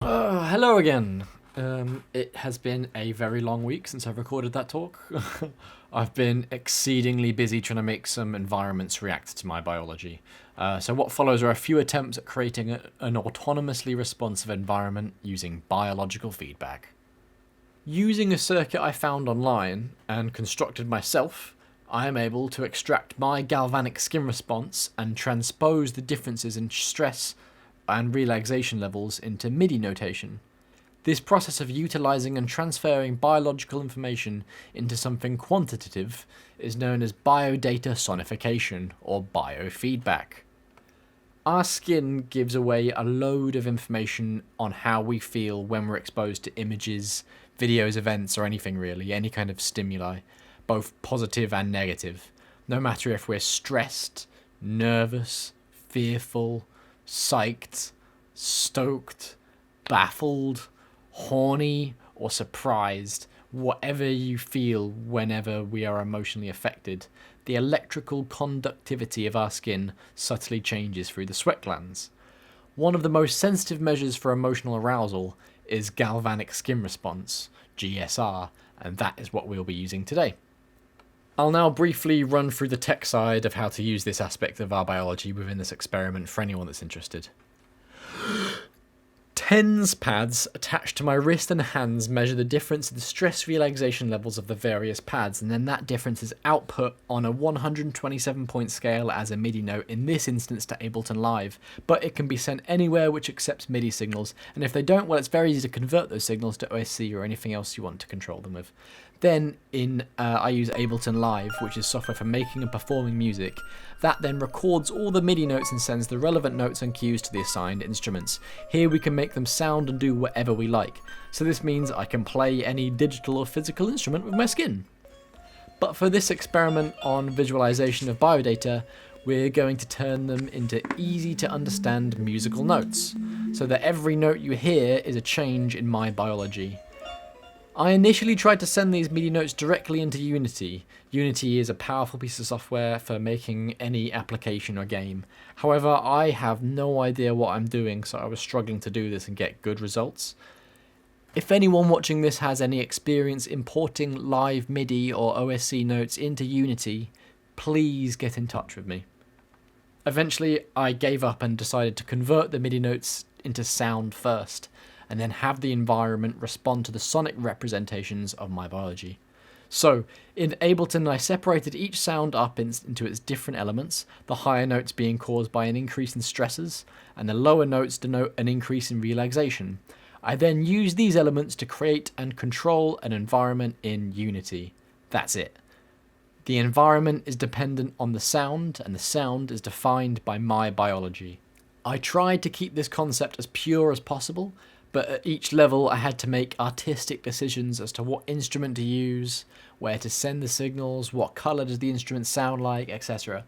Hello again. It has been a very long week since I've recorded that talk. I've been exceedingly busy trying to make some environments react to my biology. So what follows are a few attempts at creating an autonomously responsive environment using biological feedback. Using a circuit I found online and constructed myself, I am able to extract my galvanic skin response and transpose the differences in stress and relaxation levels into MIDI notation. This process of utilizing and transferring biological information into something quantitative is known as biodata sonification or biofeedback. Our skin gives away a load of information on how we feel when we're exposed to images, videos, events, or anything really, any kind of stimuli, both positive and negative. No matter if we're stressed, nervous, fearful, psyched, stoked, baffled, horny, or surprised, whatever you feel whenever we are emotionally affected, the electrical conductivity of our skin subtly changes through the sweat glands. One of the most sensitive measures for emotional arousal is galvanic skin response, GSR, and that is what we'll be using today. I'll now briefly run through the tech side of how to use this aspect of our biology within this experiment for anyone that's interested. TENS pads attached to my wrist and hands measure the difference in the stress relaxation levels of the various pads, and then that difference is output on a 127-point scale as a MIDI note, in this instance to Ableton Live, but it can be sent anywhere which accepts MIDI signals, and if they don't, well, it's very easy to convert those signals to OSC or anything else you want to control them with. Then I use Ableton Live, which is software for making and performing music. That then records all the MIDI notes and sends the relevant notes and cues to the assigned instruments. Here we can make them sound and do whatever we like. So this means I can play any digital or physical instrument with my skin. But for this experiment on visualization of biodata, we're going to turn them into easy to understand musical notes, so that every note you hear is a change in my biology. I initially tried to send these MIDI notes directly into Unity. Unity is a powerful piece of software for making any application or game. However, I have no idea what I'm doing, so I was struggling to do this and get good results. If anyone watching this has any experience importing live MIDI or OSC notes into Unity, please get in touch with me. Eventually, I gave up and decided to convert the MIDI notes into sound first, and then have the environment respond to the sonic representations of my biology. So, in Ableton, I separated each sound up into its different elements, the higher notes being caused by an increase in stresses, and the lower notes denote an increase in relaxation. I then used these elements to create and control an environment in Unity. That's it. The environment is dependent on the sound, and the sound is defined by my biology. I tried to keep this concept as pure as possible, but at each level I had to make artistic decisions as to what instrument to use, where to send the signals, what colour does the instrument sound like, etc.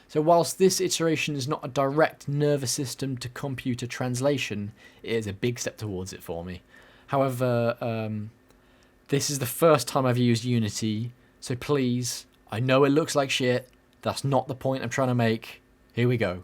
So whilst this iteration is not a direct nervous system to computer translation, it is a big step towards it for me. However, this is the first time I've used Unity, so please, I know it looks like shit, that's not the point I'm trying to make. Here we go.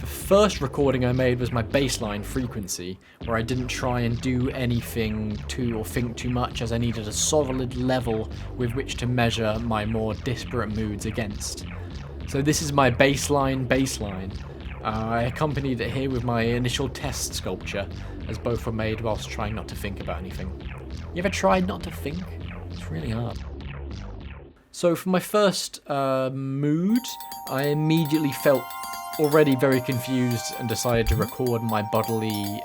The first recording I made was my baseline frequency, where I didn't try and do anything or think too much, as I needed a solid level with which to measure my more disparate moods against. So this is my baseline. I accompanied it here with my initial test sculpture, as both were made whilst trying not to think about anything. You ever tried not to think? It's really hard. So for my first mood, I immediately felt already very confused and decided to record my bodily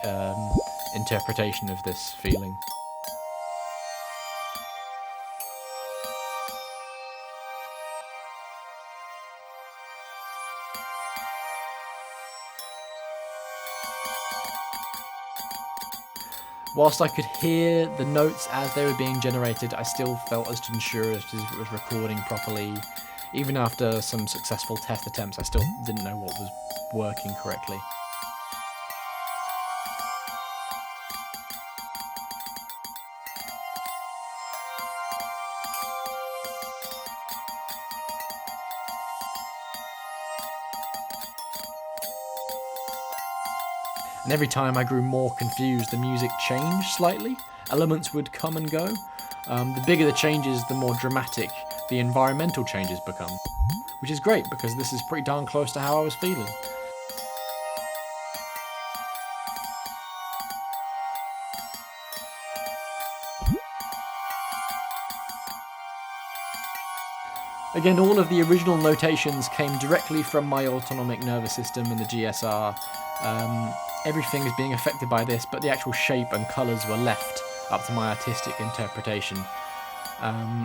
interpretation of this feeling. Whilst I could hear the notes as they were being generated, I still felt as unsure as it was recording properly. Even after some successful test attempts, I still didn't know what was working correctly. And every time I grew more confused, the music changed slightly. Elements would come and go. The bigger the changes, the more dramatic the environmental changes become. Which is great, because this is pretty darn close to how I was feeling. Again, all of the original notations came directly from my autonomic nervous system in the GSR. Everything is being affected by this, but the actual shape and colours were left up to my artistic interpretation.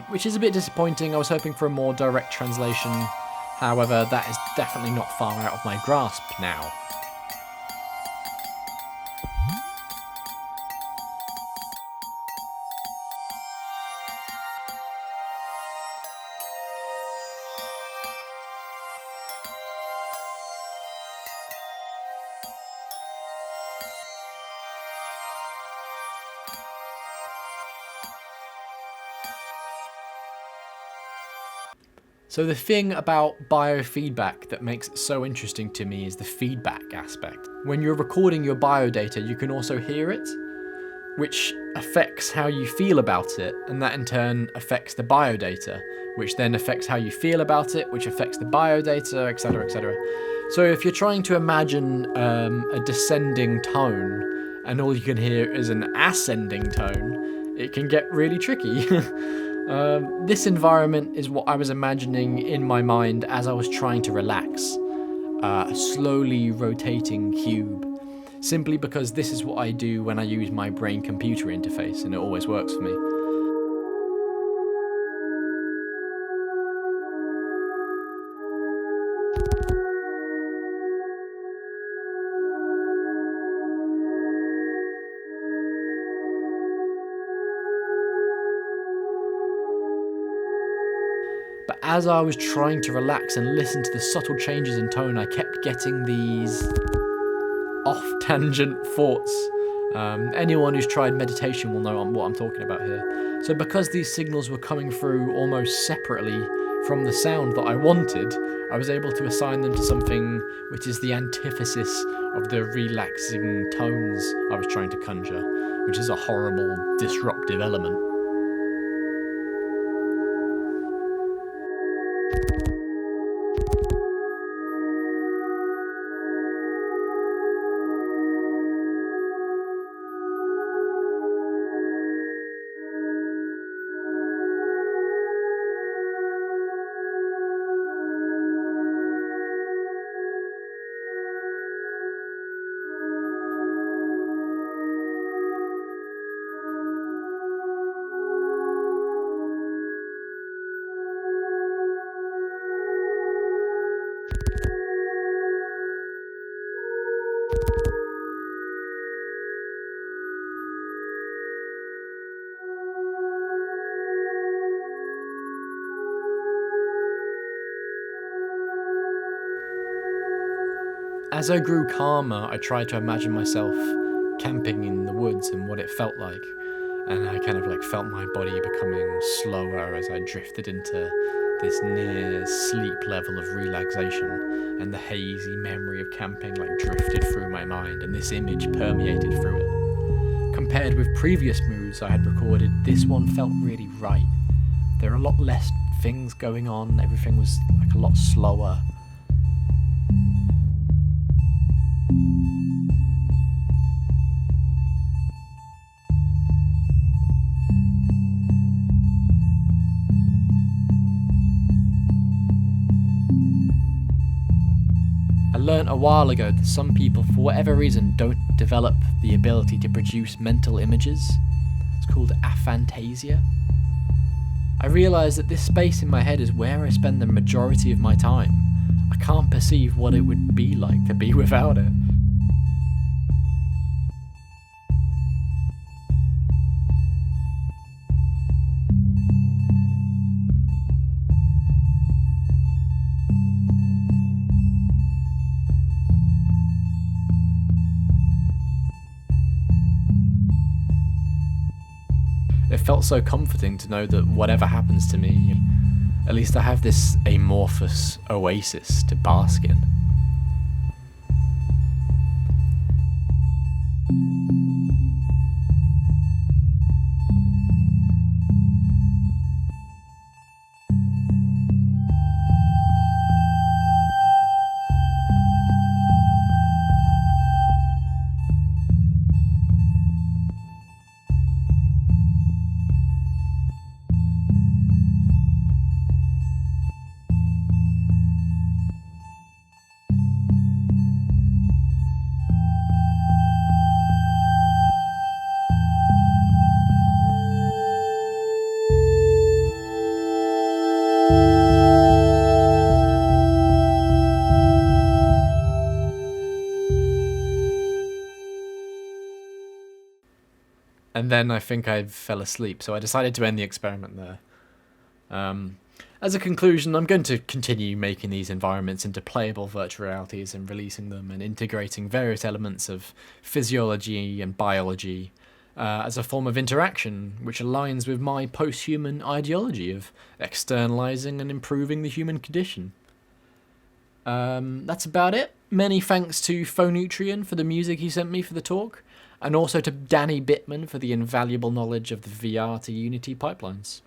Which is a bit disappointing. I was hoping for a more direct translation. However, that is definitely not far out of my grasp now. So the thing about biofeedback that makes it so interesting to me is the feedback aspect. When you're recording your biodata, you can also hear it, which affects how you feel about it, and that in turn affects the biodata, which then affects how you feel about it, which affects the biodata, etc, etc. So if you're trying to imagine a descending tone, and all you can hear is an ascending tone, it can get really tricky. This environment is what I was imagining in my mind as I was trying to relax. A slowly rotating cube. Simply because this is what I do when I use my brain-computer interface, and it always works for me. But as I was trying to relax and listen to the subtle changes in tone, I kept getting these off-tangent thoughts. Anyone who's tried meditation will know what I'm talking about here. So because these signals were coming through almost separately from the sound that I wanted, I was able to assign them to something which is the antithesis of the relaxing tones I was trying to conjure, which is a horrible, disruptive element. As I grew calmer, I tried to imagine myself camping in the woods and what it felt like. And I kind of felt my body becoming slower as I drifted into this near sleep level of relaxation, and the hazy memory of camping drifted through my mind, and this image permeated through it. Compared with previous moods I had recorded, this one felt really right. There are a lot less things going on, everything was a lot slower. I learnt a while ago that some people, for whatever reason, don't develop the ability to produce mental images. It's called aphantasia. I realised that this space in my head is where I spend the majority of my time. I can't perceive what it would be like to be without it. It felt so comforting to know that whatever happens to me, at least I have this amorphous oasis to bask in. and then I think I fell asleep, so I decided to end the experiment there. As a conclusion, I'm going to continue making these environments into playable virtual realities and releasing them and integrating various elements of physiology and biology as a form of interaction which aligns with my post-human ideology of externalizing and improving the human condition. That's about it. Many thanks to Phonutrien for the music he sent me for the talk, and also to Danny Bittman for the invaluable knowledge of the VR to Unity pipelines.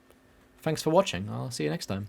Thanks for watching. I'll see you next time.